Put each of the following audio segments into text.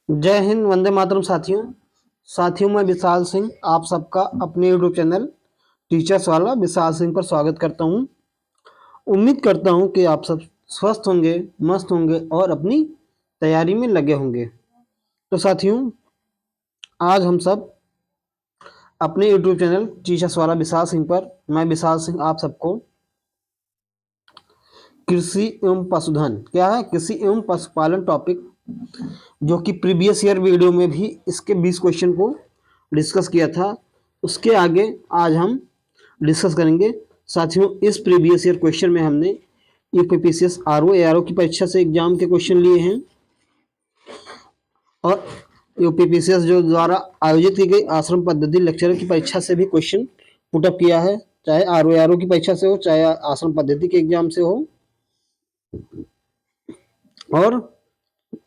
जय हिंद, वंदे मातरम। साथियों मैं विशाल सिंह आप सबका अपने यूट्यूब चैनल टीचर्स वाला विशाल सिंह पर स्वागत करता हूं। उम्मीद करता हूं कि आप सब स्वस्थ होंगे, मस्त होंगे और अपनी तैयारी में लगे होंगे। तो साथियों, आज हम सब अपने यूट्यूब चैनल टीचर्स वाला विशाल सिंह पर मैं विशाल सिंह आप सबको कृषि एवं पशुधन क्या है, कृषि एवं पशुपालन टॉपिक, जो कि प्रीवियस ईयर वीडियो में भी इसके 20 क्वेश्चन को डिस्कस किया था, उसके आगे आज हम डिस्कस करेंगे। साथियों, इस प्रीवियस ईयर क्वेश्चन में हमने यूपीपीसीएस आरओ एआरओ की परीक्षा से एग्जाम के क्वेश्चन लिए हैं और यूपीपीसीएस जो द्वारा आयोजित की गई आश्रम पद्धति लेक्चरर की परीक्षा से भी क्वेश्चन पुटअप किया है, चाहे आरओ एआरओ की परीक्षा से हो, चाहे आश्रम पद्धति के एग्जाम से हो, और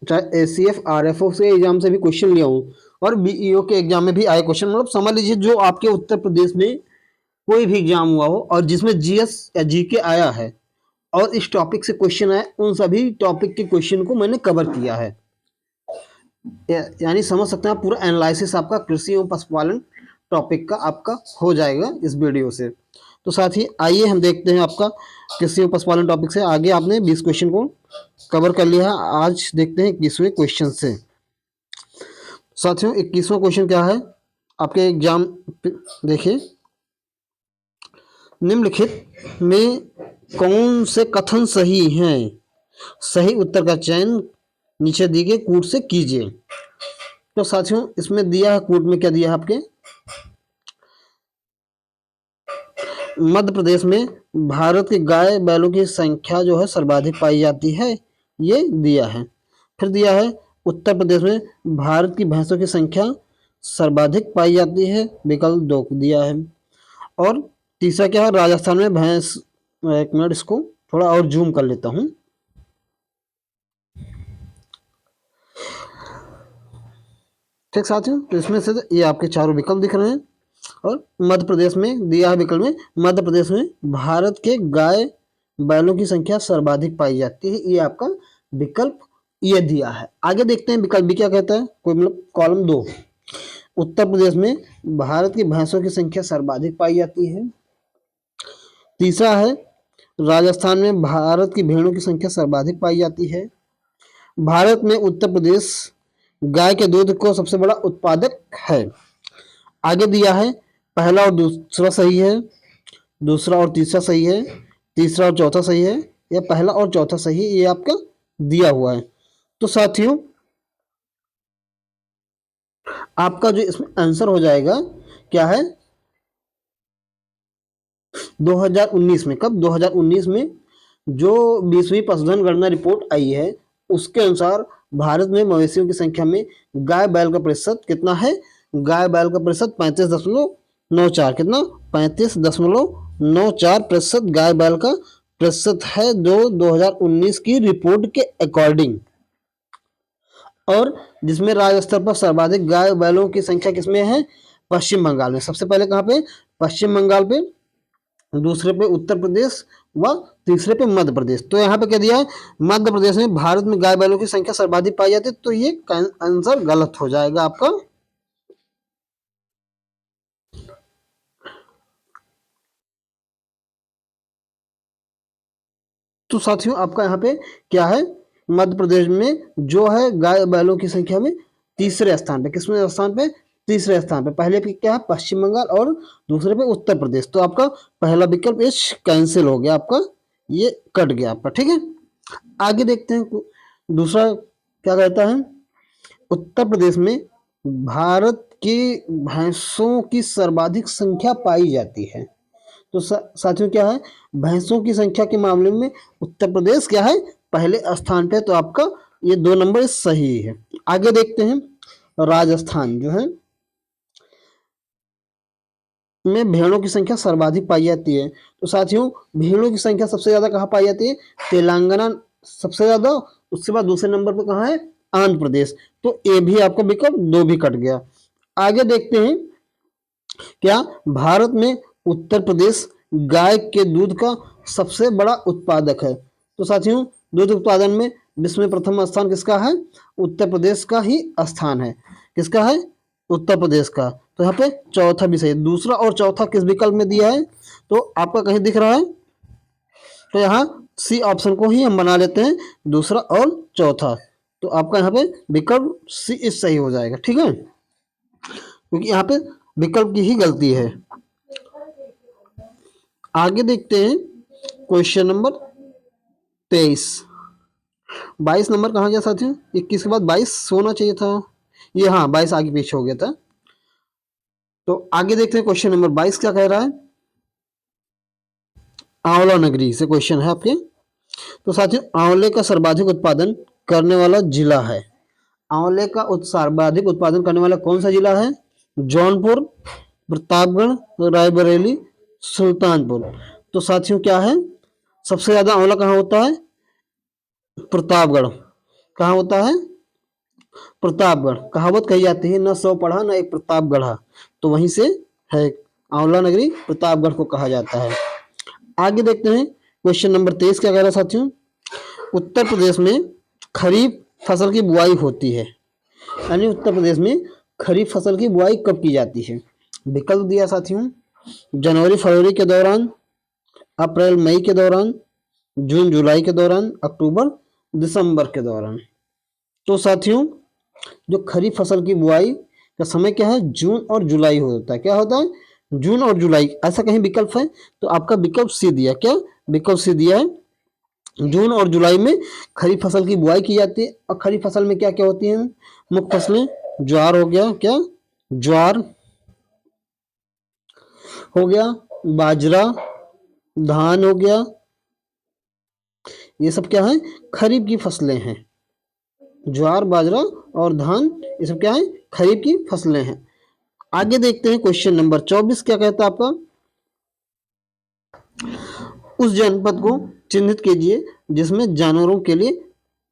चाहे एसीएफ आरएफओ से एग्जाम से भी क्वेश्चन लिया हूँ और बीईओ के एग्जाम में भी आए क्वेश्चन। मतलब समझ लीजिए, जो आपके उत्तर प्रदेश में कोई भी एग्जाम हुआ हो और जिसमें जीएस या जीके आया है और इस टॉपिक से क्वेश्चन आए, उन सभी टॉपिक के क्वेश्चन को मैंने कवर किया है। यानी समझ सकते हैं आप, पूरा एनालिसिस आपका कृषि एवं पशुपालन टॉपिक का आपका हो जाएगा इस वीडियो से। तो साथ ही आइए हम देखते हैं आपका कृषि एवं पशुपालन टॉपिक से आगे आपने 20 क्वेश्चन को कवर कर लिया है। आज देखते हैं 21वें क्वेश्चन से। साथियों, 21वां क्वेश्चन क्या है आपके एग्जाम देखिए, निम्नलिखित में कौन से कथन सही हैं? सही उत्तर का चयन नीचे दिए गए कूट से कीजिए। तो साथियों, इसमें दिया है, कूट में क्या दिया है आपके, मध्य प्रदेश में भारत के गाय बैलों की संख्या जो है सर्वाधिक पाई जाती है, ये दिया है। फिर दिया है उत्तर प्रदेश में भारत की भैंसों की संख्या सर्वाधिक पाई जाती है, विकल्प 2 दिया है। और तीसरा क्या है, राजस्थान में भैंस, एक मिनट इसको थोड़ा और जूम कर लेता हूँ। ठीक साथियों, तो इसमें से ये आपके चारों विकल्प दिख रहे हैं और मध्य प्रदेश में दिया है विकल्प में, मध्य प्रदेश में भारत के गाय बैलों की संख्या सर्वाधिक पाई जाती है, ये आपका विकल्प ये दिया है। आगे देखते हैं विकल्प भी क्या कहता है, कोई मतलब कॉलम 2, उत्तर प्रदेश में भारत की भैंसों की संख्या सर्वाधिक पाई जाती है। तीसरा है राजस्थान में भारत की भेड़ों की संख्या सर्वाधिक पाई जाती है। भारत में उत्तर प्रदेश गाय के दूध को सबसे बड़ा उत्पादक है। आगे दिया है पहला और दूसरा सही है, दूसरा और तीसरा सही है, तीसरा और चौथा सही है, या पहला और चौथा सही है, ये आपका दिया हुआ है। तो साथियों, आपका जो इसमें आंसर हो जाएगा क्या है, 2019 में, कब, 2019 में जो 20वीं पशुधन गणना रिपोर्ट आई है, उसके अनुसार भारत में मवेशियों की संख्या में गाय बैल का प्रतिशत कितना है, गाय बैल का प्रतिशत 35.94, कितना, 35.94% गाय बैल का प्रतिशत है, जो 2019 की रिपोर्ट के अकॉर्डिंग। और जिसमें राज्य स्तर पर सर्वाधिक गाय बैलों की संख्या किसमें है, पश्चिम बंगाल में। सबसे पहले कहाँ पे, पश्चिम बंगाल पे, दूसरे पे उत्तर प्रदेश व तीसरे पे मध्य प्रदेश। तो यहाँ पे क्या दिया है, मध्य प्रदेश में भारत में गाय बैलों की संख्या सर्वाधिक पाई जाती है, तो ये आंसर गलत हो जाएगा आपका। तो साथियों, आपका यहाँ पे क्या है, मध्य प्रदेश में जो है गाय बैलों की संख्या में तीसरे स्थान पे, किसमें स्थान पे, तीसरे स्थान पे। पहले पे क्या है, पश्चिम बंगाल, और दूसरे पे उत्तर प्रदेश। तो आपका पहला विकल्प इस कैंसिल हो गया, आपका ये कट गया आपका। ठीक है, आगे देखते हैं दूसरा क्या कहता है, उत्तर प्रदेश में भारत की भैंसों की सर्वाधिक संख्या पाई जाती है। तो साथियों, क्या है, भैंसों की संख्या के मामले में उत्तर प्रदेश क्या है, पहले स्थान पे। तो आपका ये 2 नंबर सही है। आगे देखते हैं, राजस्थान जो है में भेड़ों की संख्या सर्वाधिक पाई जाती है। तो साथियों, भेड़ों की संख्या सबसे ज्यादा कहाँ पाई जाती है, तेलंगाना सबसे ज्यादा, उसके बाद दूसरे नंबर पर कहाँ है, आंध्र प्रदेश। तो ये भी आपका विकल्प 2 भी कट गया। आगे देखते हैं, क्या भारत में उत्तर प्रदेश गाय के दूध का सबसे बड़ा उत्पादक है। तो साथियों, दूध उत्पादन में विश्व में प्रथम स्थान किसका है? उत्तर प्रदेश का ही स्थान है। किसका है? उत्तर प्रदेश का। तो यहाँ पे चौथा भी सही। दूसरा और चौथा किस विकल्प में दिया है? तो आपका कहीं दिख रहा है? तो यहाँ सी ऑप्शन को ही हम बना लेते हैं, दूसरा और चौथा। तो आपका यहाँ पे विकल्प सी इस सही हो जाएगा, ठीक है, क्योंकि यहाँ पे विकल्प की ही गलती है। आगे देखते हैं क्वेश्चन नंबर 23। 22 नंबर कहाँ गया साथियों? 21 के बाद 22 होना चाहिए था, ये हाँ 22 आगे पीछे हो गया था। तो आगे देखते हैं क्वेश्चन नंबर 22 क्या कह रहा है। आंवला नगरी से क्वेश्चन है आपके। तो साथियों आंवले का सर्वाधिक उत्पादन करने वाला जिला है। आंवले का सर्वाधिक उत्पादन करने वाला कौन सा जिला है? जौनपुर, प्रतापगढ़, रायबरेली, सुल्तानपुर। तो साथियों क्या है, सबसे ज्यादा आंवला कहाँ होता है? प्रतापगढ़। कहाँ होता है? प्रतापगढ़। कहावत कही जाती है, न सौ पढ़ा न एक प्रताप गढ़ा। तो वहीं से है, आंवला नगरी प्रतापगढ़ को कहा जाता है। आगे देखते हैं क्वेश्चन नंबर 23 क्या कह रहा है साथियों। उत्तर प्रदेश में खरीफ फसल की बुआई होती है, यानी उत्तर प्रदेश में खरीफ फसल की बुआई कब की जाती है? विकल्प दिया साथियों, जनवरी फरवरी के दौरान, अप्रैल मई के दौरान, जून जुलाई के दौरान, अक्टूबर दिसंबर के दौरान। तो साथियों जो खरीफ फसल की बुआई का समय क्या है? जून और जुलाई होता है। क्या होता है? जून और जुलाई। ऐसा कहीं विकल्प है? तो आपका विकल्प सी दिया। क्या विकल्प सी दिया है? जून और जुलाई में खरीफ फसल की बुआई की जाती है। और खरीफ फसल में क्या क्या होती हैं मुख्य फसलें? ज्वार हो गया, क्या ज्वार हो गया, बाजरा, धान हो गया, ये सब क्या है? खरीफ की फसलें हैं। ज्वार, बाजरा और धान, ये सब क्या है? खरीफ की फसलें हैं। आगे देखते हैं क्वेश्चन नंबर 24 क्या कहता है आपका। उस जनपद को चिन्हित कीजिए जिसमें जानवरों के लिए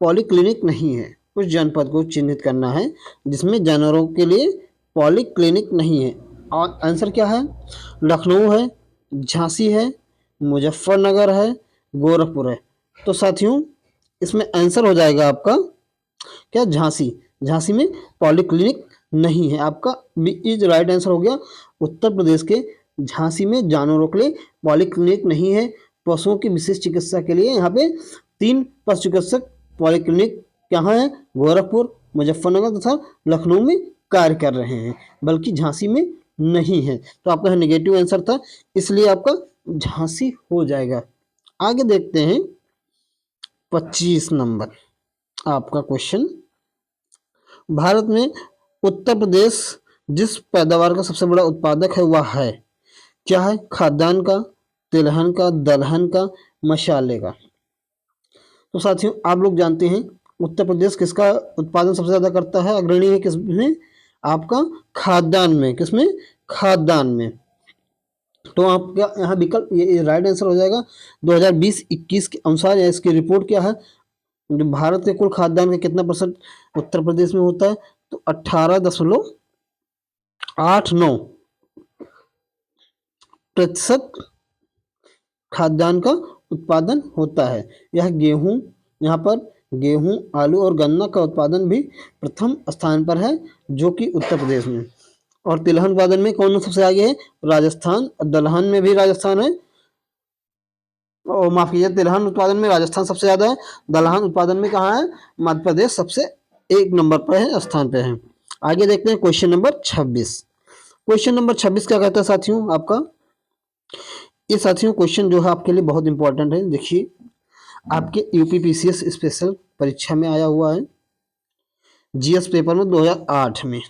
पॉलीक्लिनिक नहीं है। उस जनपद को चिन्हित करना है जिसमें जानवरों के लिए पॉलीक्लिनिक नहीं है। और आंसर क्या है? लखनऊ है, झांसी है, मुजफ्फरनगर है, गोरखपुर है। तो साथियों इसमें आंसर हो जाएगा आपका क्या? झांसी। झांसी में पॉलीक्लिनिक नहीं है। आपका बी इज राइट आंसर हो गया। उत्तर प्रदेश के झांसी में जानवरों के लिए पॉलीक्लिनिक नहीं है। पशुओं की विशेष चिकित्सा के लिए यहाँ पे 3 पशु चिकित्सक पॉलीक्लिनिक कहाँ है? गोरखपुर, मुजफ्फरनगर तथा लखनऊ में कार्य कर रहे हैं, बल्कि झांसी में नहीं है। तो आपका नेगेटिव आंसर था, इसलिए आपका झांसी हो जाएगा। आगे देखते हैं 25 नंबर आपका क्वेश्चन। भारत में उत्तर प्रदेश जिस पैदावार का सबसे बड़ा उत्पादक है वह है, क्या है? खाद्यान्न का, तिलहन का, दलहन का, मसाले का। तो साथियों आप लोग जानते हैं उत्तर प्रदेश किसका उत्पादन सबसे ज्यादा करता है? अग्रणी है किसमें? आपका खाद्यान्न में। किसमें? खाद्यान्न में। तो आपका यहाँ विकल्प ये राइट आंसर हो जाएगा। 2020-21 के अनुसार इसकी रिपोर्ट क्या है, जो भारत के कुल खाद्यान्न का कितना परसेंट उत्तर प्रदेश में होता है? तो 18.89% खाद्यान्न का उत्पादन होता है। यह गेहूं, यहाँ पर गेहूं, आलू और गन्ना का उत्पादन भी प्रथम स्थान पर है, जो कि उत्तर प्रदेश में। और तिलहन उत्पादन में कौन सबसे आगे है? राजस्थान। दलहन में भी राजस्थान है, और माफ कीजिए तिलहन उत्पादन में राजस्थान सबसे ज्यादा है। दलहन उत्पादन में कहाँ है? मध्य प्रदेश सबसे 1 नंबर पर है, स्थान पे है। आगे देखते हैं क्वेश्चन नंबर 26। क्वेश्चन नंबर 26 क्या कहता है साथियों आपका। ये साथियों क्वेश्चन जो है आपके लिए बहुत इंपॉर्टेंट है। देखिए आपके यूपीपीसीएस स्पेशल परीक्षा में आया हुआ है, जीएस पेपर में 2008 में,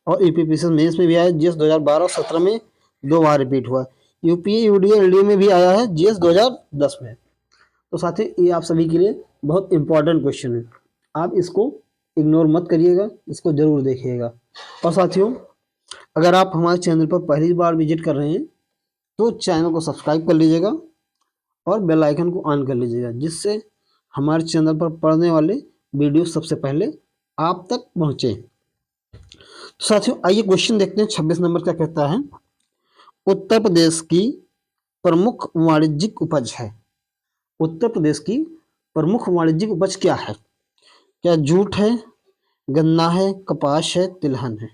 और यूपीपीसीएस मेंस में भी आया। जीएस 2012 और 17 में 2 बार रिपीट हुआ। यूपीए यूडीए एलडीए में भी आया है, जीएस 2010 में। तो साथियों ये आप सभी के लिए बहुत इंपॉर्टेंट क्वेश्चन है, आप इसको इग्नोर मत करिएगा, इसको जरूर देखिएगा। और साथियों अगर आप हमारे चैनल पर पहली बार विजिट कर रहे हैं तो चैनल को सब्सक्राइब कर लीजिएगा और बेल आइकन को ऑन कर लीजिएगा, जिससे हमारे चैनल पर पढ़ने वाले वीडियो सबसे पहले आप तक पहुँचे। तो साथियों आइए क्वेश्चन देखते हैं। 26 नंबर क्या कहता है। उत्तर प्रदेश की प्रमुख वाणिज्यिक उपज है। उत्तर प्रदेश की प्रमुख वाणिज्यिक उपज क्या है? क्या जूट है, गन्ना है, कपास है, तिलहन है?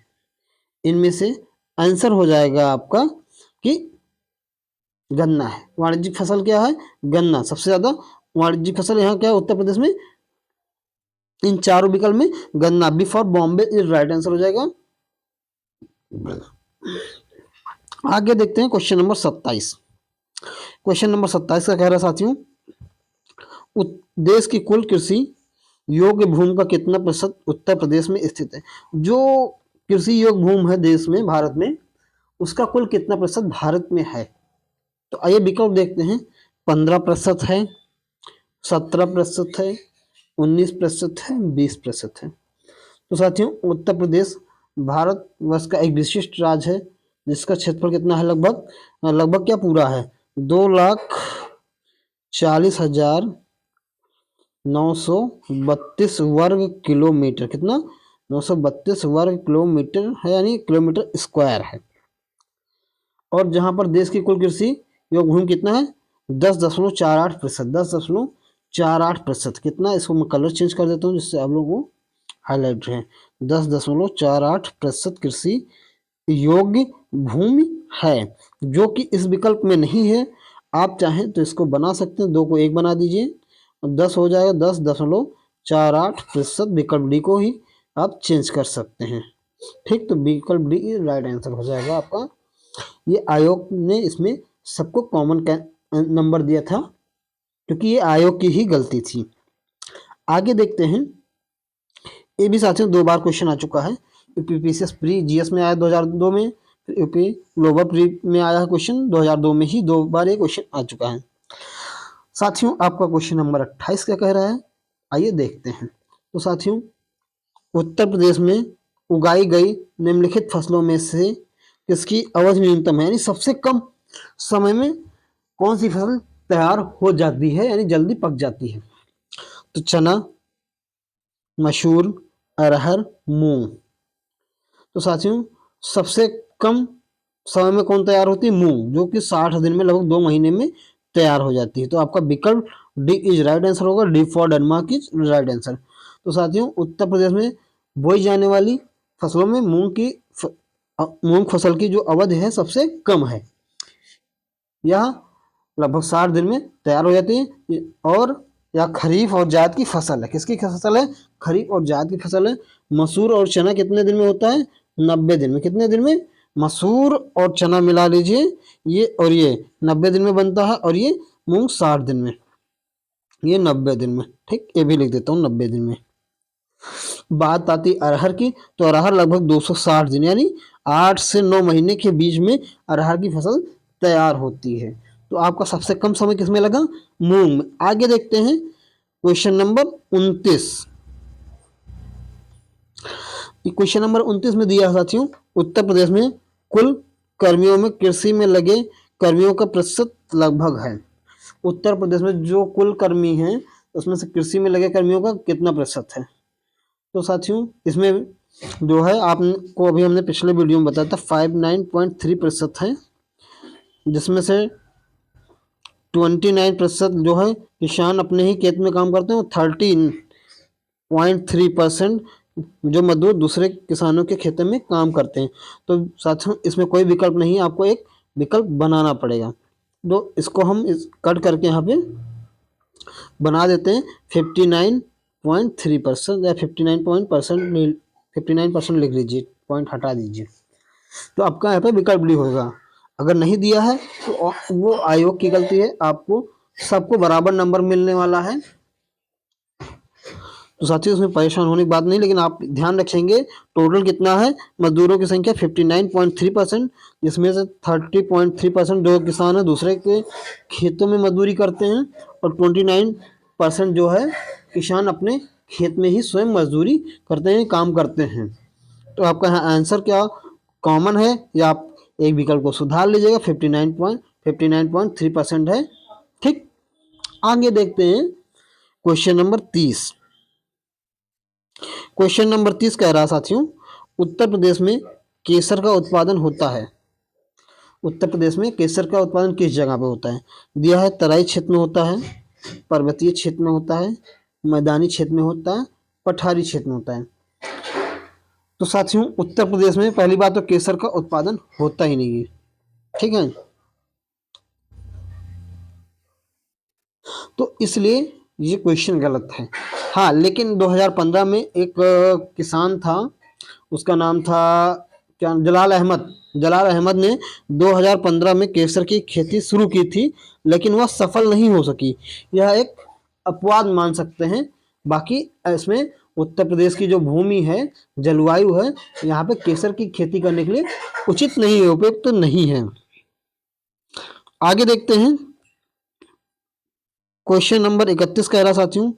इनमें से आंसर हो जाएगा आपका कि गन्ना है। वाणिज्यिक फसल क्या है? गन्ना। सबसे ज्यादा वाणिज्यिक फसल यहाँ क्या है उत्तर प्रदेश में? इन चारों विकल्प में गन्ना। B for Bombay is right answer हो जाएगा। आगे देखते हैं क्वेश्चन नंबर 27। क्वेश्चन नंबर 27 का कह रहा है साथियों, देश की कुल कृषि योग्य भूमि का कितना प्रतिशत उत्तर प्रदेश में स्थित है? जो कृषि योग्य भूमि है देश में, भारत में, उसका कुल कितना प्रतिशत भारत में है? तो आइए विकल्प देखते हैं। 15% है, 17% है, 19% है, 20% है। तो साथियों उत्तर प्रदेश भारत वर्ष का एक विशिष्ट राज्य है जिसका क्षेत्रफल कितना है? लगभग लगभग क्या पूरा है? 2,40,932 वर्ग किलोमीटर। कितना? 932 वर्ग किलोमीटर है, यानी किलोमीटर स्क्वायर है। और जहां पर देश की कुल कृषि योग भूमि कितना है? 10.48%। 10.48%। कितना? इसको मैं कलर चेंज कर देता हूँ जिससे आप लोगों को हाईलाइट रहे। 10.48% कृषि योग्य भूमि है, जो कि इस विकल्प में नहीं है। आप चाहें तो इसको बना सकते हैं, 2 को 1 बना दीजिए, 10 हो जाएगा। 10.48% विकल्प डी को ही आप चेंज कर सकते हैं। ठीक, तो विकल्प डी राइट आंसर हो जाएगा आपका। ये आयोग ने इसमें सबको कॉमन नंबर दिया था क्योंकि ये आयोग की ही गलती थी। आगे देखते हैं। ये भी साथियों 2 बार क्वेश्चन आ चुका है। यूपीपीसीएस प्री जीएस में आया 2002 में, फिर यूपी ग्लोबल प्री में आया है क्वेश्चन 2002 में ही 2 बार ये क्वेश्चन आ चुका है। साथियों आपका क्वेश्चन नंबर 28 क्या कह रहा है, आइए देखते हैं। तो साथियों उत्तर प्रदेश में उगाई गई निम्नलिखित फसलों में से किसकी अवधि न्यूनतम है, यानी सबसे कम समय में कौन सी फसल तैयार हो जाती है, यानी जल्दी पक जाती है? तो चना, मसूर, अरहर, मूंग। तो साथियों सबसे कम समय में कौन तैयार होती है? मूंग, जो कि 60 दिन में, लगभग 2 महीने में तैयार हो जाती है। तो आपका विकल्प डी इज राइट आंसर होगा। D for Denmark is right answer. तो साथियों उत्तर प्रदेश में बोई जाने वाली फसलों में मूंग फसल की जो अवधि है सबसे कम है। यह लगभग 60 दिन में तैयार हो जाती है। और या खरीफ और जायद की फसल है। किसकी फसल है? खरीफ और जायद की फसल है। मसूर और चना कितने दिन में होता है? 90 दिन में। कितने दिन में? मसूर और चना मिला लीजिए, ये और ये 90 दिन में बनता है, और ये मूंग 60 दिन में, ये 90 दिन में। ठीक, ये भी लिख देता हूँ 90 दिन में। बात आती अरहर की, तो अरहर लगभग 260 दिन, यानी 8 से 9 महीने के बीच में अरहर की फसल तैयार होती है। तो आपका सबसे कम समय किसमें लगा? मूंग में। आगे देखते हैं क्वेश्चन नंबर 29। क्वेश्चन नंबर 29 में दिया है साथियों, उत्तर प्रदेश में कुल कर्मियों में कृषि में लगे कर्मियों का प्रतिशत लगभग है। उत्तर प्रदेश में जो कुल कर्मी हैं उसमें से कृषि में लगे कर्मियों का कितना प्रतिशत है? तो साथियों इसमें जो है आपको अभी हमने पिछले वीडियो में बताया था 59.3% है, जिसमें से 29% जो है किसान अपने ही खेत में काम करते हैं, और 13.3% जो मजदूर दूसरे किसानों के खेतों में काम करते हैं। तो साथियों इसमें कोई विकल्प नहीं है, आपको एक विकल्प बनाना पड़ेगा। तो इसको हम कट करके यहाँ पे बना देते हैं 59.3% या 59% लिख लीजिए, पॉइंट हटा दीजिए। तो आपका यहाँ पे विकल्प डी होगा। अगर नहीं दिया है तो वो आयोग की गलती है, आपको सबको बराबर नंबर मिलने वाला है। तो साथियों उसमें परेशान होने की बात नहीं, लेकिन आप ध्यान रखेंगे टोटल कितना है मजदूरों की संख्या 59.3%, जिसमें से 30.3% जो किसान है दूसरे के खेतों में मजदूरी करते हैं, और 29% जो है किसान अपने खेत में ही स्वयं मजदूरी करते हैं, काम करते हैं। तो आपका यहाँ आंसर क्या कॉमन है, या आप एक विकल्प को सुधार लीजिएगा, 59.3% है। ठीक, आगे देखते हैं क्वेश्चन नंबर 30। क्वेश्चन नंबर 30 कह रहा साथियों, उत्तर प्रदेश में केसर का उत्पादन होता है। उत्तर प्रदेश में केसर का उत्पादन किस जगह पे होता है? दिया है तराई क्षेत्र में होता है, पर्वतीय क्षेत्र में होता है, मैदानी क्षेत्र में होता है, पठारी क्षेत्र में होता है। तो साथियों उत्तर प्रदेश में पहली बात तो केसर का उत्पादन होता ही नहीं है, ठीक है। तो इसलिए ये क्वेश्चन गलत है। हाँ, लेकिन 2015 में एक किसान था, उसका नाम था क्या, जलाल अहमद ने 2015 में केसर की खेती शुरू की थी, लेकिन वह सफल नहीं हो सकी। यह एक अपवाद मान सकते हैं। बाकी इसमें उत्तर प्रदेश की जो भूमि है, जलवायु है, यहाँ पे केसर की खेती करने के लिए उचित नहीं है, उपयुक्त तो नहीं है। आगे देखते हैं, क्वेश्चन नंबर 31 कह रहा साथियों,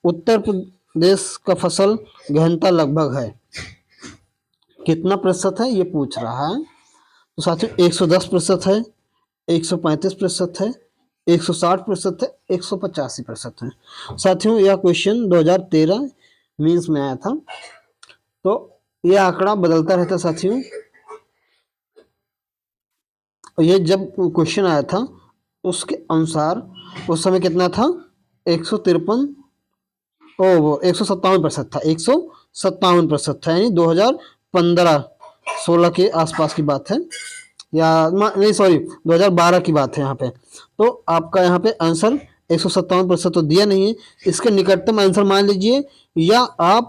उत्तर प्रदेश का फसल गहनता लगभग है, कितना प्रतिशत है ये पूछ रहा है। तो साथियों 110% है, 135% है, 160% है, 185% है। साथियों यह क्वेश्चन 2013 मीन्स में आया था, तो यह आंकड़ा बदलता रहता है साथियों। ये जब क्वेश्चन आया था उसके अनुसार उस समय कितना था, 153, वो 157% था, 157% था, यानी 2015-16 के आसपास की बात है, या नहीं सॉरी 2012 की बात है यहाँ पे। तो आपका यहाँ पे आंसर 157% तो दिया नहीं है, इसके निकटतम आंसर मान लीजिए, या आप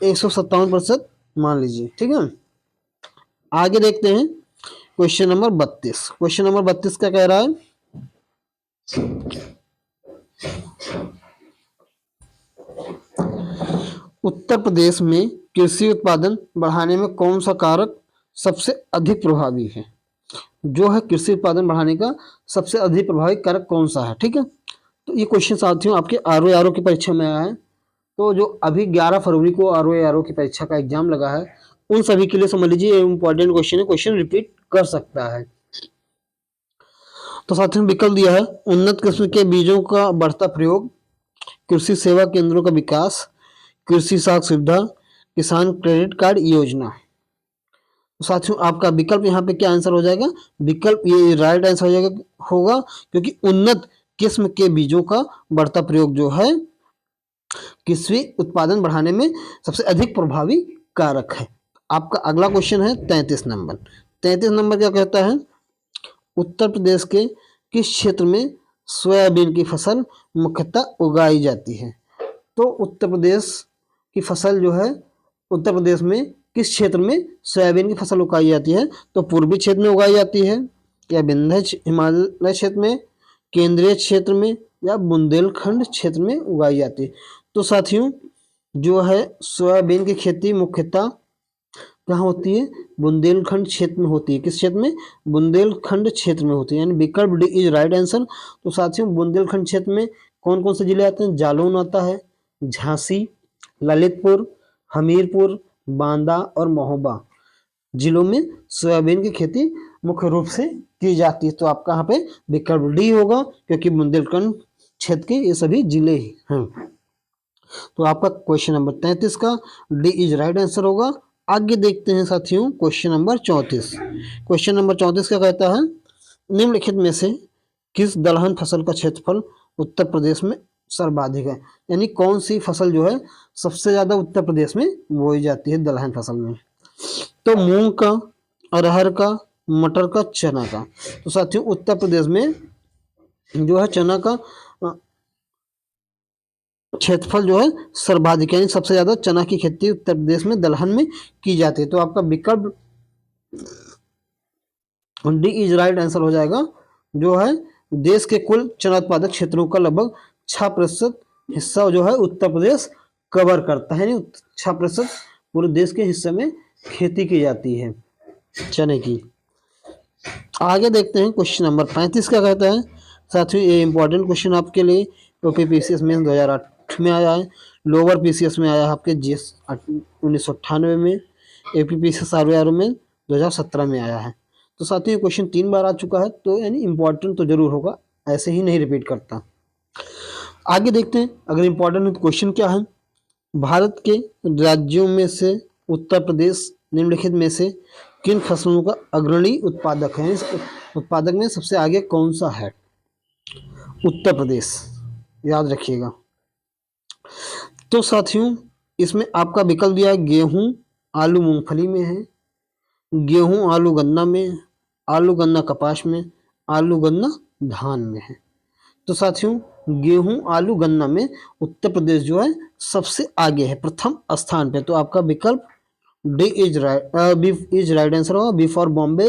157% मान लीजिए, ठीक है। आगे देखते हैं क्वेश्चन नंबर 32। क्वेश्चन नंबर 32 क्या कह रहा है, उत्तर प्रदेश में कृषि उत्पादन बढ़ाने में कौन सा कारक सबसे अधिक प्रभावी है। जो है कृषि उत्पादन बढ़ाने का सबसे अधिक प्रभावी कारक कौन सा है, ठीक है। तो ये क्वेश्चन साथियों आपके आर की परीक्षा में आया है। तो जो अभी 11 फरवरी को आर की परीक्षा का एग्जाम लगा है, उन सभी के लिए समझ लीजिए इंपॉर्टेंट क्वेश्चन है, क्वेश्चन रिपीट कर सकता है। तो साथियों विकल्प दिया है, उन्नत किस्म के बीजों का बढ़ता प्रयोग, कृषि सेवा केंद्रों का विकास, कृषि साख सुविधा, किसान क्रेडिट कार्ड योजना। तो साथियों आपका विकल्प यहाँ पे क्या आंसर हो जाएगा, विकल्प ये राइट आंसर हो जाएगा होगा, क्योंकि उन्नत किस्म के बीजों का बढ़ता प्रयोग जो है कृषि उत्पादन बढ़ाने में सबसे अधिक प्रभावी कारक है। आपका अगला क्वेश्चन है 33 नंबर। 33 नंबर क्या कहता है, उत्तर प्रदेश के किस क्षेत्र में सोयाबीन की फसल मुख्यतः उगाई जाती है। तो उत्तर प्रदेश की फसल जो है, उत्तर प्रदेश में किस क्षेत्र में सोयाबीन की फसल उगाई जाती है। तो पूर्वी क्षेत्र में उगाई जाती है, या विंध्य हिमालय क्षेत्र में, केंद्रीय क्षेत्र में, या बुंदेलखंड क्षेत्र में उगाई जाती है। तो साथियों जो है सोयाबीन की खेती मुख्यतः कहाँ होती है, बुंदेलखंड क्षेत्र में होती है। किस क्षेत्र में, बुंदेलखंड क्षेत्र में होती है, यानी विकल्प डी इज राइट आंसर। तो साथियों बुंदेलखंड क्षेत्र में कौन कौन से जिले आते हैं, जालौन आता है, झांसी, ललितपुर, हमीरपुर, बांदा और महोबा जिलों में सोयाबीन की खेती मुख्य रूप से की जाती है। तो आपका यहाँ पे विकल्प डी होगा, क्योंकि बुंदेलखंड क्षेत्र के ये सभी जिले हैं। तो आपका क्वेश्चन नंबर 33 का डी इज राइट आंसर होगा। आगे देखते हैं साथियों क्वेश्चन नंबर 34। क्वेश्चन नंबर 34 क्या कहता है, निम्नलिखित में से किस दलहन फसल का क्षेत्रफल उत्तर प्रदेश में सर्वाधिक है। यानी कौन सी फसल जो है सबसे ज्यादा उत्तर प्रदेश में बोई जाती है दलहन फसल में। तो मूंग का, अरहर का, मटर का, चना का। तो साथियों उत्तर प्रदेश में जो है चना का क्षेत्रफल जो है सर्वाधिक, यानी सबसे ज्यादा चना की खेती उत्तर प्रदेश में दलहन में की जाती है। तो आपका विकल्प डी इज राइट आंसर हो जाएगा, जो है देश के कुल चना उत्पादक क्षेत्रों का लगभग 6% हिस्सा जो है उत्तर प्रदेश कवर करता है, यानी 6% पूरे देश के हिस्से में खेती की जाती है चने की। आगे देखते हैं क्वेश्चन नंबर 35 क्या कहता है। साथियों ये इंपॉर्टेंट क्वेश्चन आपके लिए OPPCS में 2008 में आया है, लोअर PCS में आया है आपके GS 1998 में, APPCS ROR में 2017 में आया है। तो साथियों ये क्वेश्चन 3 बार आ चुका है, तो यानी इंपॉर्टेंट तो जरूर होगा, ऐसे ही नहीं रिपीट करता। आगे देखते हैं अगर इंपॉर्टेंट है तो क्वेश्चन क्या है, भारत के राज्यों में से उत्तर प्रदेश निम्नलिखित में से किन फसलों का अग्रणी उत्पादक है। इस उत्पादक में सबसे आगे कौन सा है, उत्तर प्रदेश। याद रखिएगा। तो साथियों इसमें आपका विकल्प दिया है गेहूं आलू मूंगफली में है, गेहूं आलू गन्ना में, आलू गन्ना कपास में, आलू गन्ना धान में है। तो साथियों गेहूं आलू गन्ना में उत्तर प्रदेश जो है सबसे आगे है, प्रथम स्थान पे। तो आपका विकल्प D is right, B is right answer होगा, B for Bombay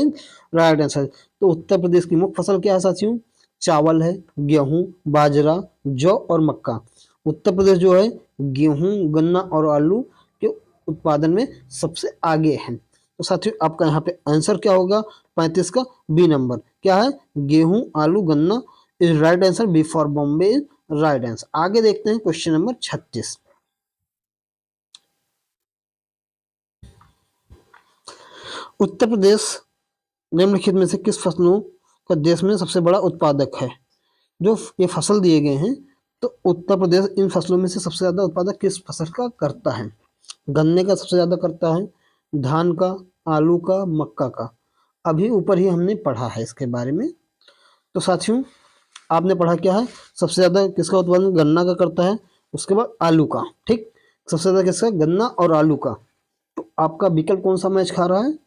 right answer. तो उत्तर प्रदेश की मुख्य फसल क्या है साथियों? चावल है, गेहूं, बाजरा, जौ और मक्का। उत्तर प्रदेश जो है गेहूं गन्ना और आलू के उत्पादन में सबसे आगे है। तो साथियों आपका यहाँ पे आंसर क्या होगा? 35 का बी नंबर क्या है? गेहूं आलू गन्ना is right answer, B for Bombay is right answer. आगे देखते हैं क्वेश्चन नंबर 36। उत्तर प्रदेश निम्नलिखित में से किस फसलों का देश में सबसे बड़ा उत्पादक है? जो ये फसल दिए गए हैं, तो उत्तर प्रदेश इन फसलों में से सबसे ज्यादा उत्पादक किस फसल का करता है? गन्ने का सबसे ज्यादा करता है, धान का, आलू का, मक्का का। अभी ऊपर ही हमने पढ़ा है इसके बारे में। तो साथियों आपने पढ़ा क्या है? सबसे ज्यादा किसका उत्पादन गन्ना का करता है, उसके बाद आलू का। ठीक, सबसे ज्यादा किसका? गन्ना और आलू का। तो आपका विकल्प कौन सा मैच खा रहा है?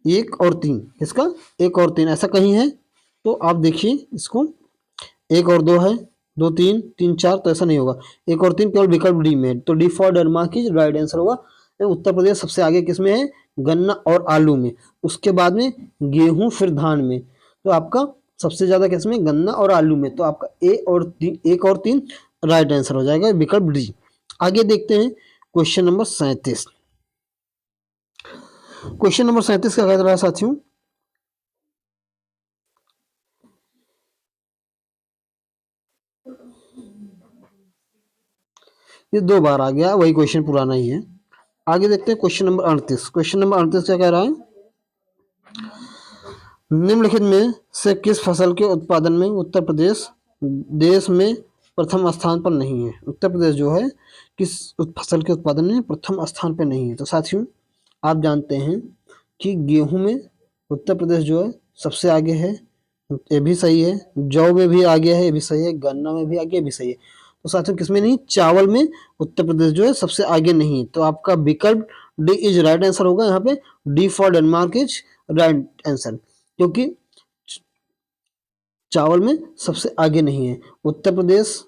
एक और तीन। किसका? एक और तीन। ऐसा कहीं है तो आप देखिए इसको, एक और दो है, दो तीन, तीन चार, तो ऐसा नहीं होगा। एक और तीन केवल विकल्प डी में, तो डी फॉर डेनमार्क की राइट आंसर होगा। उत्तर प्रदेश सबसे आगे किसमें है? गन्ना और आलू में, उसके बाद में गेहूं, फिर धान में। तो आपका सबसे ज्यादा किसमें? गन्ना और आलू में। तो आपका ए और तीन, एक और तीन राइट आंसर हो जाएगा, विकल्प डी। आगे देखते हैं क्वेश्चन नंबर 37। क्वेश्चन नंबर 37 का कह रहा है साथियों, ये दो बार आ गया, वही क्वेश्चन पुराना ही है। आगे देखते हैं क्वेश्चन नंबर 38। क्वेश्चन नंबर 38 क्या कह रहा है? निम्नलिखित में से किस फसल के उत्पादन में उत्तर प्रदेश देश में प्रथम स्थान पर नहीं है? उत्तर प्रदेश जो है किस फसल के उत्पादन में प्रथम स्थान पर नहीं है? तो साथियों आप जानते हैं कि गेहूं में उत्तर प्रदेश जो है सबसे आगे है, ये भी सही है। जौ में भी आगे है, ये भी सही है। गन्ना में भी आगे, ये भी सही है। तो साथियों किसमें नहीं? चावल में उत्तर प्रदेश जो है सबसे आगे नहीं है। तो आपका विकल्प डी इज राइट आंसर होगा। यहाँ पे D for Denmark is right answer, क्योंकि चावल में सबसे आगे नहीं है। उत्तर प्रदेश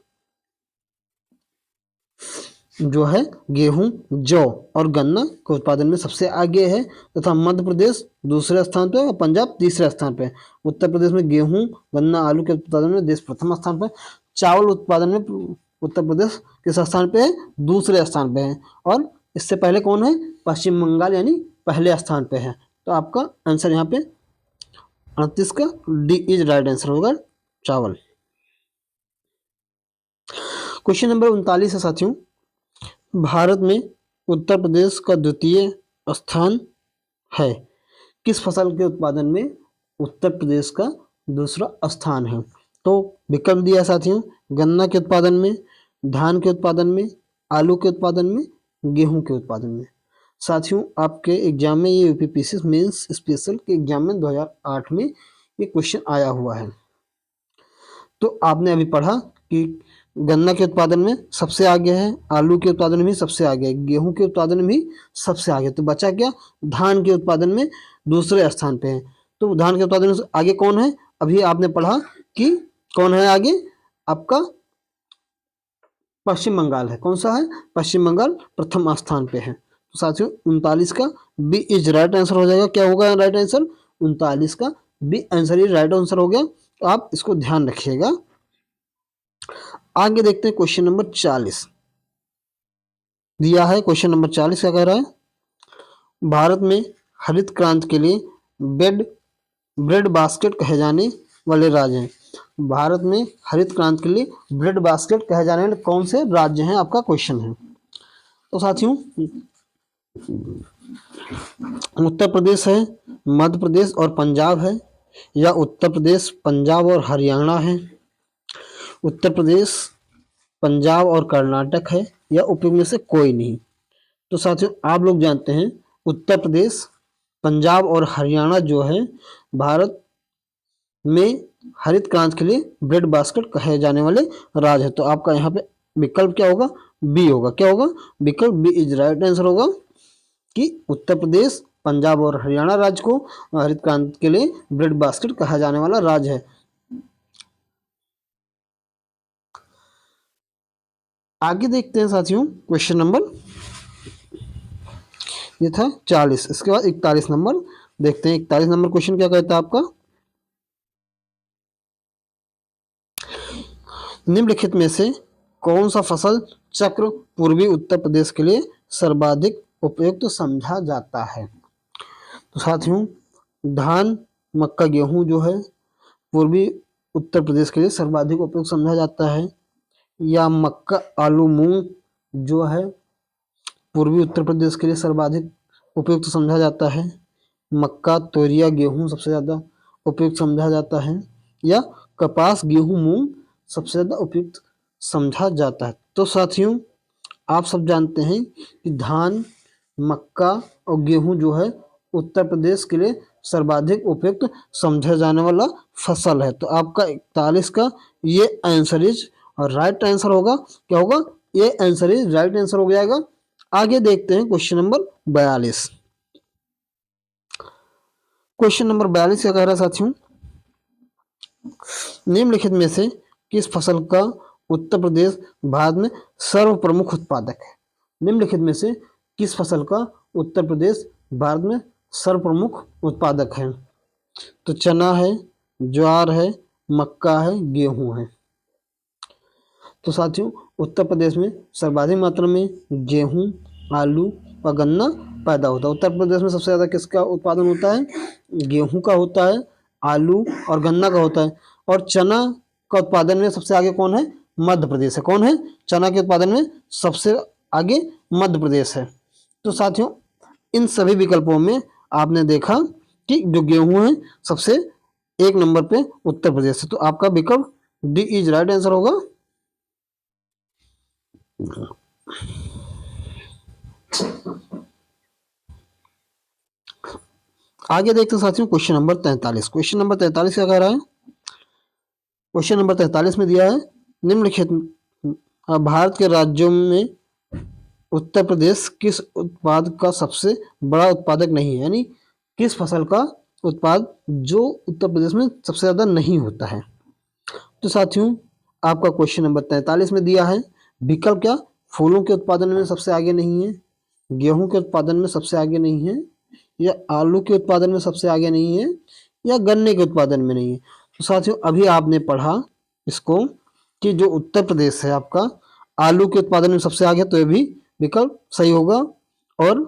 जो है गेहूं, जौ और गन्ना के उत्पादन में सबसे आगे है, तथा मध्य प्रदेश दूसरे स्थान पे और पंजाब तीसरे स्थान पे। उत्तर प्रदेश में गेहूं, गन्ना, आलू के उत्पादन में देश प्रथम स्थान पे। चावल उत्पादन में उत्तर प्रदेश किस स्थान पे है? दूसरे स्थान पे है। और इससे पहले कौन है? पश्चिम बंगाल, यानी पहले स्थान पे है। तो आपका आंसर यहाँ पे 38 का डी इज राइट आंसर होगा, चावल। क्वेश्चन नंबर 39 है साथियों, भारत में उत्तर प्रदेश का द्वितीय स्थान है, किस फसल के उत्पादन में उत्तर प्रदेश का दूसरा स्थान है? तो विकल्प दिया साथियों, गन्ना के उत्पादन में, धान के उत्पादन में, आलू के उत्पादन में, गेहूं के उत्पादन में। साथियों आपके एग्जाम में, ये यूपीपीसी मेंस स्पेशल के एग्जाम में 2008 में ये क्वेश्चन आया हुआ है। तो आपने अभी पढ़ा कि गन्ना के उत्पादन में सबसे आगे है, आलू के उत्पादन में भी सबसे आगे है, गेहूं के उत्पादन में भी सबसे आगे। तो बचा क्या? धान के उत्पादन में दूसरे स्थान पे है। तो धान के उत्पादन में आगे कौन है? अभी आपने पढ़ा कि कौन है आगे? आपका पश्चिम बंगाल है। कौन सा है? पश्चिम बंगाल प्रथम स्थान पे है। तो साथियों 39 का बी इज राइट आंसर हो जाएगा। क्या होगा राइट आंसर? 39 का बी आंसर ही राइट आंसर हो गया। तो आप इसको ध्यान रखिएगा। आगे देखते हैं क्वेश्चन नंबर 40 दिया है। क्वेश्चन नंबर 40 क्या कह रहा है? भारत में हरित क्रांति के लिए ब्रेड बास्केट कहे जाने वाले राज्य हैं। भारत में हरित क्रांति के लिए ब्रेड बास्केट कहे जाने वाले कौन से राज्य हैं? आपका क्वेश्चन है। तो साथियों उत्तर प्रदेश है, मध्य प्रदेश और पंजाब है, या उत्तर प्रदेश, पंजाब और हरियाणा है, उत्तर प्रदेश, पंजाब और कर्नाटक है, या उपयुक्त में से कोई नहीं। तो साथियों आप लोग जानते हैं उत्तर प्रदेश, पंजाब और हरियाणा जो है भारत में हरित क्रांति के लिए ब्रेड बास्केट कहे जाने वाले राज्य है। तो आपका यहाँ पे विकल्प क्या होगा, बी होगा। क्या होगा, विकल्प बी इज राइट आंसर होगा कि उत्तर प्रदेश, पंजाब और हरियाणा राज्य को हरित क्रांति के लिए ब्रेड बास्केट कहा जाने वाला राज्य है। आगे देखते हैं साथियों, क्वेश्चन नंबर, ये था 40, इसके बाद 41 नंबर देखते हैं। 41 नंबर क्वेश्चन क्या कहता है आपका, निम्नलिखित में से कौन सा फसल चक्र पूर्वी उत्तर प्रदेश के लिए सर्वाधिक उपयुक्त समझा जाता है। तो साथियों, धान, मक्का, गेहूं जो है पूर्वी उत्तर प्रदेश के लिए सर्वाधिक उपयुक्त समझा जाता है, या मक्का, आलू, मूंग जो है पूर्वी उत्तर प्रदेश के लिए सर्वाधिक उपयुक्त समझा जाता है, मक्का, तोरिया, गेहूं सबसे ज़्यादा उपयुक्त समझा जाता है, या कपास, गेहूं, मूंग सबसे ज़्यादा उपयुक्त समझा जाता है। तो साथियों, आप सब जानते हैं कि धान, मक्का और गेहूं जो है उत्तर प्रदेश के लिए सर्वाधिक उपयुक्त समझा जाने वाला फसल है। तो आपका 41 का ये आंसर इज राइट आंसर होगा। क्या होगा, ये आंसर इज राइट आंसर हो जाएगा। आगे देखते हैं क्वेश्चन नंबर 42। क्वेश्चन नंबर 42 क्या कह रहा है साथियों, निम्नलिखित में से किस फसल का उत्तर प्रदेश भारत में सर्व प्रमुख उत्पादक है। निम्नलिखित में से किस फसल का उत्तर प्रदेश भारत में सर्व प्रमुख उत्पादक है। तो चना है, ज्वार है, मक्का है, गेहूं है। तो साथियों, उत्तर प्रदेश में सर्वाधिक मात्रा में गेहूं, आलू और गन्ना पैदा होता है। उत्तर प्रदेश में सबसे ज़्यादा किसका उत्पादन होता है, गेहूं का होता है, आलू और गन्ना का होता है। और चना का उत्पादन में सबसे आगे कौन है, मध्य प्रदेश है। कौन है, चना के उत्पादन में सबसे आगे मध्य प्रदेश है। तो साथियों, इन सभी विकल्पों में आपने देखा कि जो गेहूं है सबसे 1 नंबर पे उत्तर प्रदेश है। तो आपका विकल्प डी इज राइट आंसर होगा। आगे देखते हैं साथियों, क्वेश्चन नंबर 43। क्वेश्चन नंबर 43 क्या कह रहा है, क्वेश्चन नंबर 43 में दिया है, निम्नलिखित भारत के राज्यों में उत्तर प्रदेश किस उत्पाद का सबसे बड़ा उत्पादक नहीं है। यानी किस फसल का उत्पाद जो उत्तर प्रदेश में सबसे ज़्यादा नहीं होता है। तो साथियों, आपका क्वेश्चन नंबर 43 में दिया है विकल्प क्या, फूलों के उत्पादन में सबसे आगे नहीं है, गेहूं के उत्पादन में सबसे आगे नहीं है, या आलू के उत्पादन में सबसे आगे नहीं है, या गन्ने के उत्पादन में नहीं है। तो साथियों, अभी आपने पढ़ा इसको कि जो उत्तर प्रदेश है आपका आलू के उत्पादन में सबसे आगे है, तो ये भी विकल्प सही होगा। और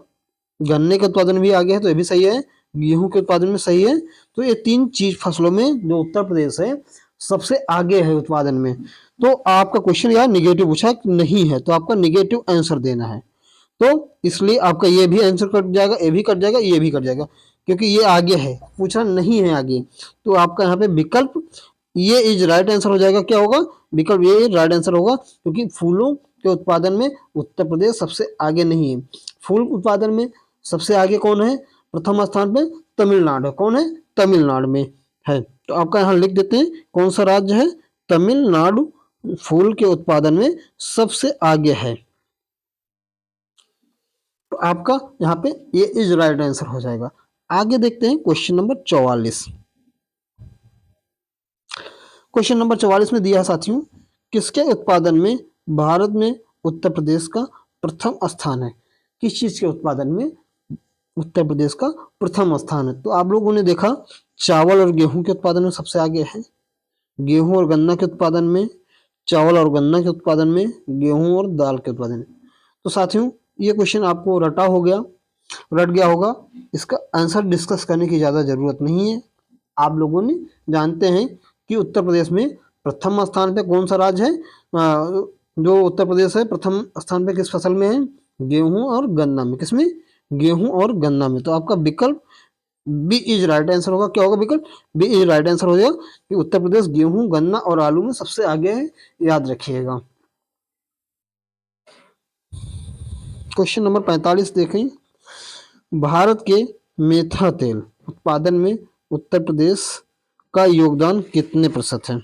गन्ने के उत्पादन भी आगे है, तो ये भी सही है। गेहूं के उत्पादन में सही है। तो ये 3 चीज फसलों में जो उत्तर प्रदेश है सबसे आगे है उत्पादन में। तो आपका क्वेश्चन यार निगेटिव पूछा नहीं है, तो आपका निगेटिव आंसर देना है। तो इसलिए आपका ये भी आंसर कट जाएगा, ये भी कट जाएगा, ये भी कट जाएगा, क्योंकि ये आगे है, पूछा नहीं है आगे। तो आपका यहाँ पे विकल्प ये इज राइट आंसर हो जाएगा। क्या होगा, विकल्प ये राइट आंसर होगा, क्योंकि फूलों के उत्पादन में उत्तर प्रदेश सबसे आगे नहीं है। फूल उत्पादन में सबसे आगे कौन है, प्रथम स्थान पे तमिलनाडु है। कौन है, तमिलनाडु में है। तो आपका यहाँ लिख देते हैं कौन सा राज्य है, तमिलनाडु फूल के उत्पादन में सबसे आगे है। तो आपका यहाँ पे ये इज राइट आंसर हो जाएगा। आगे देखते हैं क्वेश्चन नंबर 44। क्वेश्चन नंबर 44 में दिया है साथियों, किसके उत्पादन में भारत में उत्तर प्रदेश का प्रथम स्थान है। किस चीज के उत्पादन में उत्तर प्रदेश का प्रथम स्थान है। तो आप लोगों ने देखा चावल और गेहूं के उत्पादन में सबसे आगे है, गेहूं और गन्ना के उत्पादन में, चावल और गन्ना के उत्पादन में, गेहूं और दाल के उत्पादन में। तो साथियों, ये क्वेश्चन आपको रट गया होगा। इसका आंसर डिस्कस करने की ज़्यादा ज़रूरत नहीं है। आप लोगों ने जानते हैं कि उत्तर प्रदेश में प्रथम स्थान पे कौन सा राज्य है, जो उत्तर प्रदेश है प्रथम स्थान पे किस फसल में है, गेहूं और गन्ना में। किसमें, गेहूं और गन्ना में। तो आपका विकल्प बी इज राइट आंसर होगा। क्या होगा, विकल्प बी इज राइट आंसर हो जाएगा कि उत्तर प्रदेश गेहूं, गन्ना और आलू में सबसे आगे है, याद रखिएगा। क्वेश्चन नंबर 45 देखें, भारत के मेथा तेल उत्पादन में उत्तर प्रदेश का योगदान कितने प्रतिशत है?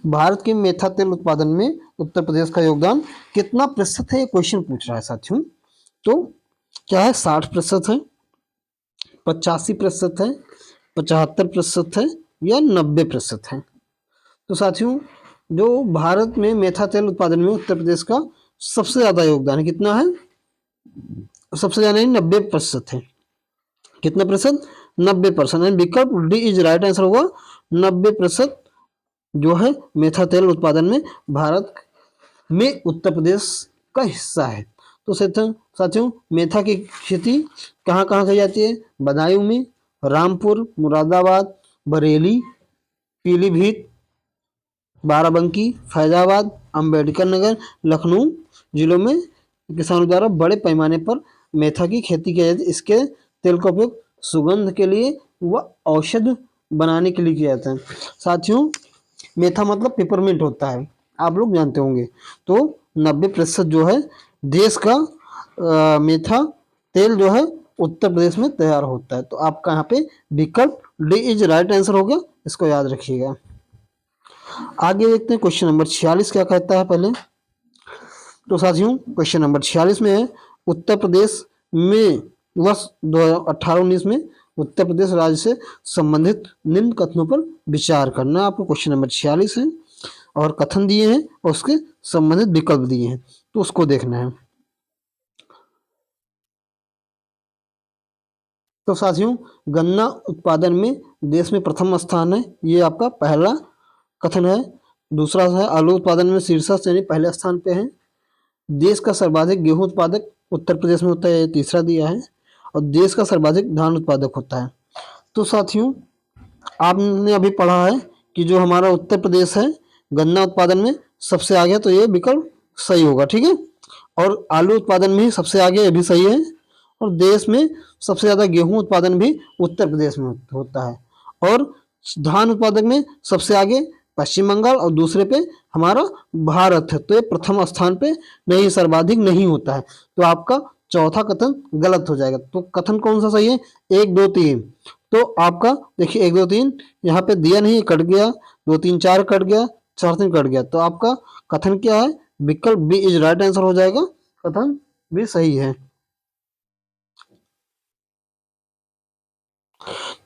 भारत के मेथा तेल उत्पादन में उत्तर प्रदेश का योगदान कितना प्रतिशत है, ये क्वेश्चन पूछ रहा है साथियों। तो क्या है, 60% है, 85% है, 75% है या 90% है? तो साथियों, जो भारत में मेथा तेल उत्पादन में उत्तर प्रदेश का सबसे ज्यादा योगदान है, कितना है? सबसे ज्यादा 90% है। कितना प्रतिशत? 90%। विकल्प डी इज राइट आंसर होगा। 90% जो है मेथा तेल उत्पादन में भारत में उत्तर प्रदेश का हिस्सा है। तो साथियों, मेथा की खेती कहाँ कहाँ की जाती है? बदायूं में, रामपुर, मुरादाबाद, बरेली, पीलीभीत, बाराबंकी, फैजाबाद, अंबेडकर नगर, लखनऊ जिलों में किसानों द्वारा बड़े पैमाने पर मेथा की खेती की जाती है। इसके तेल का उपयोग सुगंध के लिए व औषध बनाने के लिए किया जाता है। साथियों, मेथा मतलब पेपरमिंट होता है, आप लोग जानते होंगे। तो 90% जो है देश का मेथा तेल जो है उत्तर प्रदेश में तैयार होता है। तो आपका यहाँ पे विकल्प डी इज राइट आंसर होगा, इसको याद रखिएगा। आगे देखते हैं क्वेश्चन नंबर 46 क्या कहता है पहले। तो साथियों, क्वेश्चन नंबर 46 में है, उत्तर प्रदेश में वर्ष 2018-19 में उत्तर प्रदेश राज्य से संबंधित निम्न कथनों पर विचार करना। आपको क्वेश्चन नंबर 46 है और कथन दिए हैं और उसके संबंधित विकल्प दिए हैं, तो उसको देखना है। तो साथियों, गन्ना उत्पादन में देश में प्रथम स्थान है, ये आपका पहला कथन है। दूसरा है आलू उत्पादन में शीर्षस्थ यानी पहले स्थान पे है। देश का सर्वाधिक गेहूं उत्पादक उत्तर प्रदेश में होता है, ये तीसरा दिया है। और देश का सर्वाधिक धान उत्पादक होता है। तो साथियों, आपने अभी पढ़ा है कि जो हमारा उत्तर प्रदेश है गन्ना उत्पादन में सबसे आगे, तो ये विकल्प सही होगा, ठीक है। और आलू उत्पादन में ही सबसे आगे, ये भी सही है। और देश में सबसे ज्यादा गेहूं उत्पादन भी उत्तर प्रदेश में होता है। और धान उत्पादक में सबसे आगे पश्चिम बंगाल और दूसरे पे हमारा भारत है। तो ये प्रथम स्थान पे नहीं, सर्वाधिक नहीं होता है। तो आपका चौथा कथन गलत हो जाएगा। तो कथन कौन सा सही है? 1 2 3। तो आपका देखिए 1 2 3 यहाँ पे दिया नहीं, कट गया। 2 3 4 कट गया, 4 3 कट गया। तो आपका कथन क्या है? विकल्प बी इज राइट आंसर हो जाएगा। कथन भी सही है।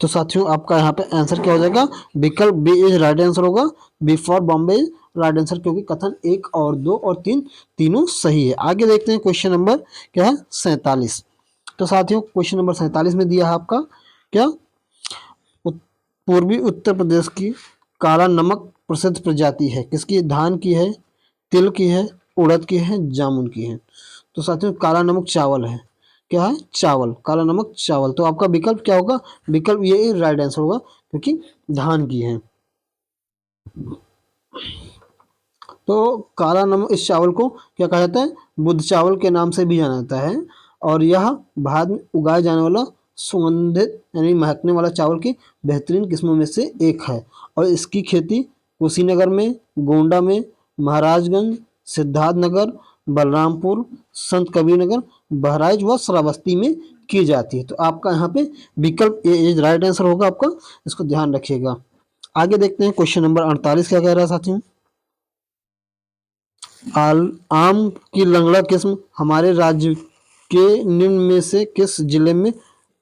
तो साथियों, आपका यहाँ पे आंसर क्या हो जाएगा? विकल्प बी इज राइट आंसर होगा। B for Bombay right answer, क्योंकि कथन 1 और 2 और 3 तीनों सही है। आगे देखते हैं क्वेश्चन नंबर क्या है? 47। तो साथियों, क्वेश्चन नंबर 47 में दिया है आपका क्या? पूर्वी उत्तर प्रदेश की काला नमक प्रसिद्ध प्रजाति है, किसकी? धान की है, तिल की है, उड़द की है, जामुन की है। तो साथियों, काला नमक चावल है। क्या है? चावल, काला नमक चावल। तो आपका विकल्प क्या होगा? विकल्प ये राइट आंसर होगा, क्योंकि धान की है। तो काला नमक, इस चावल को क्या कहा जाता है? बुध चावल के नाम से भी जाना जाता है। और यह भारत में उगाए जाने वाला सुगंधित यानी महकने वाला चावल की बेहतरीन किस्मों में से एक है। और इसकी खेती कुशीनगर में, गोंडा में, महाराजगंज, सिद्धार्थनगर, बलरामपुर, संत कबीर नगर, बहराइच व श्रावस्ती में की जाती है। तो आपका यहाँ पे विकल्प ए राइट आंसर होगा आपका, इसको ध्यान रखिएगा। आगे देखते हैं क्वेश्चन नंबर 48 क्या कह रहा है साथियों। आम की लंगड़ा किस्म हमारे राज्य के निम्न में से किस जिले में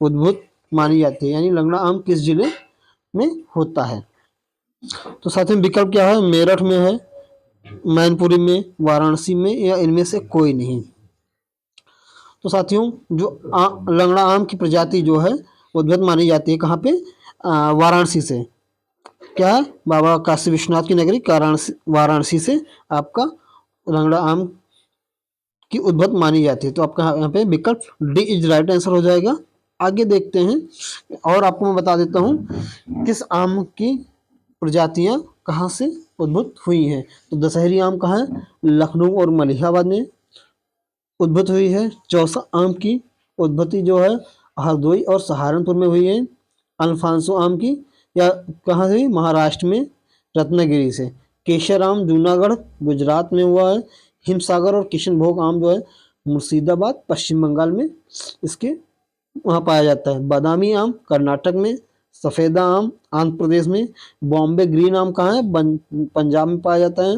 उद्भूत मानी जाती है? यानी लंगड़ा आम किस जिले में होता है? तो साथियों, विकल्प क्या है? मेरठ में है, मैनपुरी में, वाराणसी में, या इनमें से कोई नहीं। तो साथियों, जो लंगड़ा आम की प्रजाति जो है उद्भूत मानी जाती है कहाँ पे? वाराणसी से। क्या है? बाबा काशी विश्वनाथ की नगरी वाराणसी से आपका लंगड़ा आम की उद्भव मानी जाती है। तो आपका यहाँ पे विकल्प डी इज राइट आंसर हो जाएगा। आगे देखते हैं, और आपको मैं बता देता हूँ किस आम की प्रजातियां कहाँ से उद्भुत हुई हैं। तो दशहरी आम कहाँ है? लखनऊ और मलिहाबाद में उद्भुत हुई है। चौसा आम की उत्पत्ति जो है हरदोई और सहारनपुर में हुई है। अल्फांसो आम की या कहाँ से? महाराष्ट्र में रत्नागिरी से। केसर आम जूनागढ़ गुजरात में हुआ है। हिमसागर और किशनभोग आम जो है मुर्शिदाबाद पश्चिम बंगाल में इसके वहाँ पाया जाता है। बादामी आम कर्नाटक में, सफ़ेदा आम आंध्र प्रदेश में, बॉम्बे ग्रीन आम कहाँ है, पंजाब में पाया जाता है,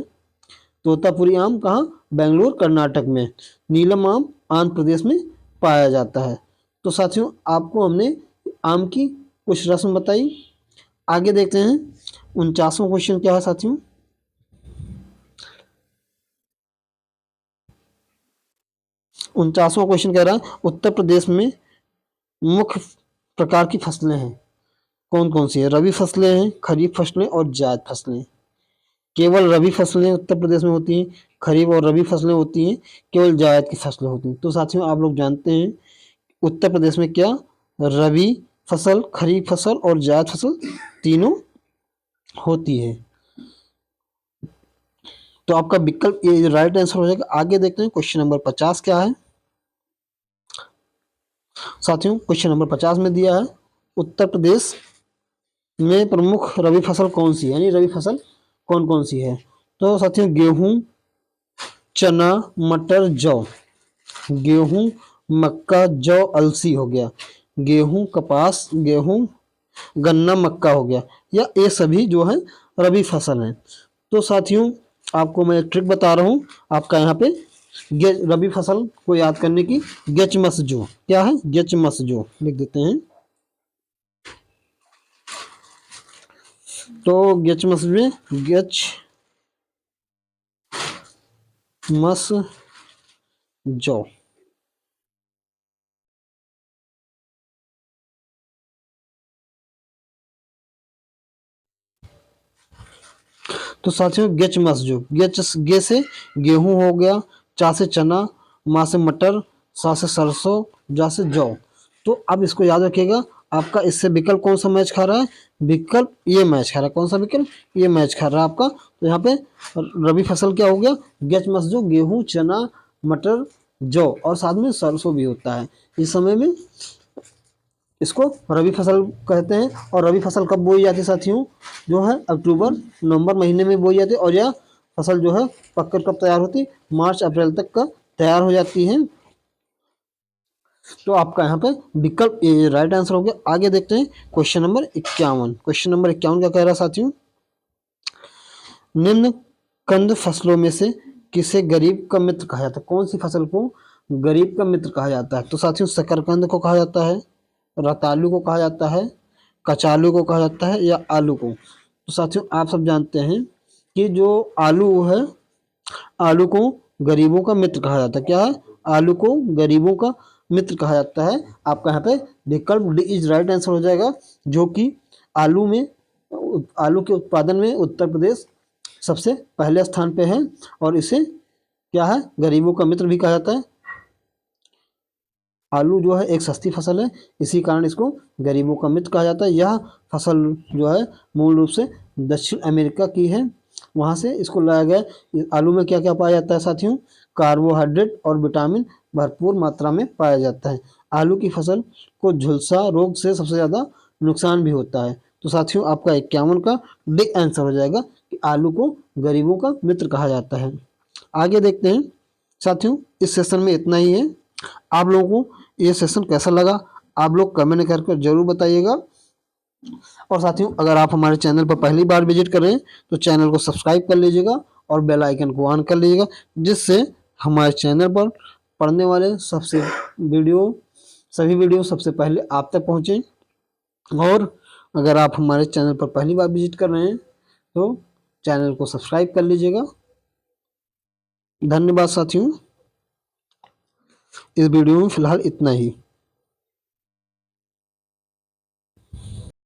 तोतापुरी आम कहाँ, बेंगलोर कर्नाटक में, नीलम आम आंध्र प्रदेश में पाया जाता है। तो साथियों आपको हमने आम की कुछ रस्म बताई। आगे देखते हैं 49वां क्वेश्चन क्या है साथियों। 49वां क्वेश्चन कह रहा है उत्तर प्रदेश में मुख्य प्रकार की फसलें हैं, कौन कौन सी है? रबी फसलें हैं, खरीफ फसलें और जायद फसलें। केवल रबी फसलें उत्तर प्रदेश में होती हैं, खरीफ और रबी फसलें होती हैं, केवल जायद की फसलें होती हैं। तो साथियों आप लोग जानते हैं उत्तर प्रदेश में क्या रबी फसल, खरीफ फसल और जायद फसल तीनों होती है। तो आपका विकल्प ये राइट आंसर हो जाएगा। आगे देखते हैं क्वेश्चन नंबर 50 क्या है साथियों। क्वेश्चन नंबर 50 में दिया है उत्तर प्रदेश में प्रमुख रबी फसल कौन सी है, यानी रबी फसल कौन कौन सी है। तो साथियों गेहूं, चना, मटर, जौ। गेहूं, मक्का, जौ, अलसी हो गया। गेहूं, कपास, गेहूं, गन्ना, मक्का हो गया, या ये सभी जो है रबी फसल हैं। तो साथियों आपको मैं एक ट्रिक बता रहा हूँ, आपका यहाँ पे रबी फसल को याद करने की, गेच मस जो क्या है, गेच मस जो लिख देते हैं। तो गेच मस में गेच मस जो। तो साथियों गेच मस जो, गे से गेहूं हो गया, चा से चना, मा से मटर, सा से सरसों, जा से जौ। तो अब इसको याद रखिएगा, आपका इससे विकल्प कौन सा मैच खा रहा है, विकल्प ये मैच खा रहा है, कौन सा विकल्प, ये मैच खा रहा है आपका। तो यहाँ पे रबी फसल क्या हो गया, गेच मस जो, गेहूं, चना, मटर, जौ और साथ में सरसों भी होता है। इस समय में इसको रबी फसल कहते हैं। और रबी फसल कब बोई जाती है साथियों, जो है अक्टूबर नवंबर महीने में बोई जाती है, और यह फसल जो है पककर कब तैयार होती है, मार्च अप्रैल तक का तैयार हो जाती है। तो आपका यहाँ पे विकल्प ये राइट आंसर हो गया। आगे देखते हैं क्वेश्चन नंबर 51। क्वेश्चन नंबर 51 क्या कह रहा है साथियों, निम्न कंद फसलों में से किसे गरीब का मित्र कहा जाता है, कौन सी फसल को गरीब का मित्र कहा जाता है। तो साथियों शकरकंद को कहा जाता है, रतालू को कहा जाता है, कचालू को कहा जाता है, या आलू को। तो साथियों आप सब जानते हैं कि जो आलू है, आलू को गरीबों का मित्र कहा जाता है। क्या है, आलू को गरीबों का मित्र कहा जाता है। आपका यहाँ पे विकल्प डी इज राइट आंसर हो जाएगा, जो कि आलू में, आलू के उत्पादन में उत्तर प्रदेश सबसे पहले स्थान पे है, और इसे क्या है, गरीबों का मित्र भी कहा जाता है। आलू जो है एक सस्ती फसल है, इसी कारण इसको गरीबों का मित्र कहा जाता है। यह फसल जो है मूल रूप से दक्षिण अमेरिका की है, वहाँ से इसको लाया गया। इस आलू में क्या क्या पाया जाता है साथियों, कार्बोहाइड्रेट और विटामिन भरपूर मात्रा में पाया जाता है। आलू की फसल को झुलसा रोग से सबसे ज़्यादा नुकसान भी होता है। तो साथियों आपका 51 का डी आंसर हो जाएगा कि आलू को गरीबों का मित्र कहा जाता है। आगे देखते हैं साथियों, इस सेशन में इतना ही है। आप लोगों को ये सेशन कैसा लगा, आप लोग कमेंट करके जरूर बताइएगा। और साथियों अगर आप हमारे चैनल पर पहली बार विजिट कर रहे हैं तो चैनल को सब्सक्राइब कर लीजिएगा और बेल आइकन को ऑन कर लीजिएगा, जिससे हमारे चैनल पर पढ़ने वाले सभी वीडियो सबसे पहले आप तक पहुँचें। और अगर आप हमारे चैनल पर पहली बार विजिट कर रहे हैं तो चैनल को सब्सक्राइब कर लीजिएगा। धन्यवाद साथियों, इस वीडियो में फिलहाल इतना ही।